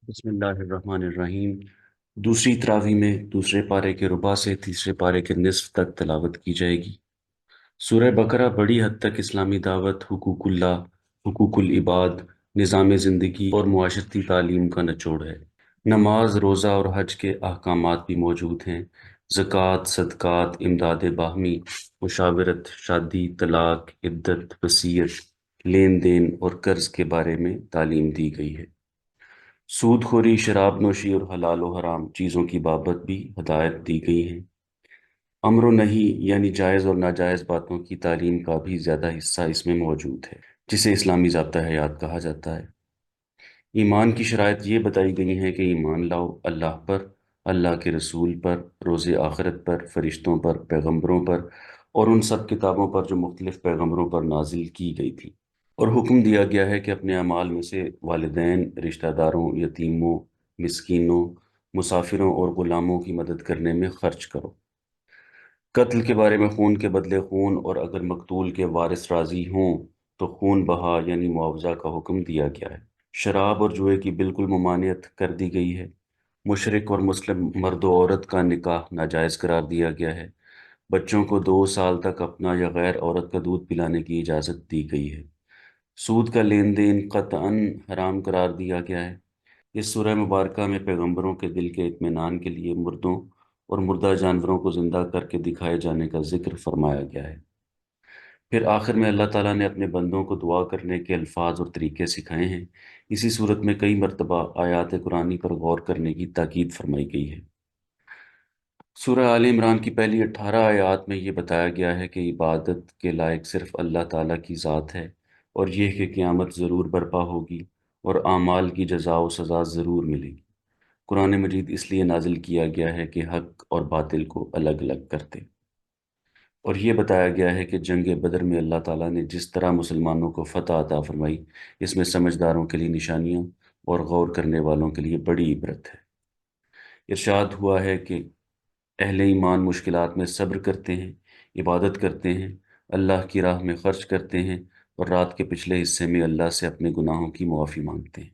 بسم اللہ الرحمن الرحیم۔ دوسری تراویح میں دوسرے پارے کے ربع سے تیسرے پارے کے نصف تک تلاوت کی جائے گی۔ سورہ بقرہ بڑی حد تک اسلامی دعوت، حقوق اللہ، حقوق العباد، نظام زندگی اور معاشرتی تعلیم کا نچوڑ ہے۔ نماز، روزہ اور حج کے احکامات بھی موجود ہیں۔ زکوٰۃ، صدقات، امداد باہمی، مشاورت، شادی، طلاق، عدت، وصیت، لین دین اور قرض کے بارے میں تعلیم دی گئی ہے۔ سود خوری، شراب نوشی اور حلال و حرام چیزوں کی بابت بھی ہدایت دی گئی ہیں۔ امر و نہی یعنی جائز اور ناجائز باتوں کی تعلیم کا بھی زیادہ حصہ اس میں موجود ہے، جسے اسلامی ضابطہ حیات کہا جاتا ہے۔ ایمان کی شرائط یہ بتائی گئی ہیں کہ ایمان لاؤ اللہ پر، اللہ کے رسول پر، روز آخرت پر، فرشتوں پر، پیغمبروں پر اور ان سب کتابوں پر جو مختلف پیغمبروں پر نازل کی گئی تھی، اور حکم دیا گیا ہے کہ اپنے اعمال میں سے والدین، رشتہ داروں، یتیموں، مسکینوں، مسافروں اور غلاموں کی مدد کرنے میں خرچ کرو۔ قتل کے بارے میں خون کے بدلے خون، اور اگر مقتول کے وارث راضی ہوں تو خون بہا یعنی معاوضہ کا حکم دیا گیا ہے۔ شراب اور جوئے کی بالکل ممانعت کر دی گئی ہے۔ مشرک اور مسلم مرد و عورت کا نکاح ناجائز قرار دیا گیا ہے۔ بچوں کو 2 سال تک اپنا یا غیر عورت کا دودھ پلانے کی اجازت دی گئی ہے۔ سود کا لین دین قطعاً حرام قرار دیا گیا ہے۔ اس سورہ مبارکہ میں پیغمبروں کے دل کے اطمینان کے لیے مردوں اور مردہ جانوروں کو زندہ کر کے دکھائے جانے کا ذکر فرمایا گیا ہے۔ پھر آخر میں اللہ تعالیٰ نے اپنے بندوں کو دعا کرنے کے الفاظ اور طریقے سکھائے ہیں۔ اسی صورت میں کئی مرتبہ آیات قرآنی پر غور کرنے کی تاکید فرمائی گئی ہے۔ سورہ آل عمران کی پہلی 18 آیات میں یہ بتایا گیا ہے کہ عبادت کے لائق صرف اللہ تعالیٰ کی ذات ہے، اور یہ کہ قیامت ضرور برپا ہوگی اور اعمال کی جزا و سزا ضرور ملے گی۔ قرآن مجید اس لیے نازل کیا گیا ہے کہ حق اور باطل کو الگ الگ کرتے، اور یہ بتایا گیا ہے کہ جنگ بدر میں اللہ تعالیٰ نے جس طرح مسلمانوں کو فتح عطا فرمائی، اس میں سمجھداروں کے لیے نشانیاں اور غور کرنے والوں کے لیے بڑی عبرت ہے۔ ارشاد ہوا ہے کہ اہل ایمان مشکلات میں صبر کرتے ہیں، عبادت کرتے ہیں، اللہ کی راہ میں خرچ کرتے ہیں، اور رات کے پچھلے حصے میں اللہ سے اپنے گناہوں کی معافی مانگتے ہیں۔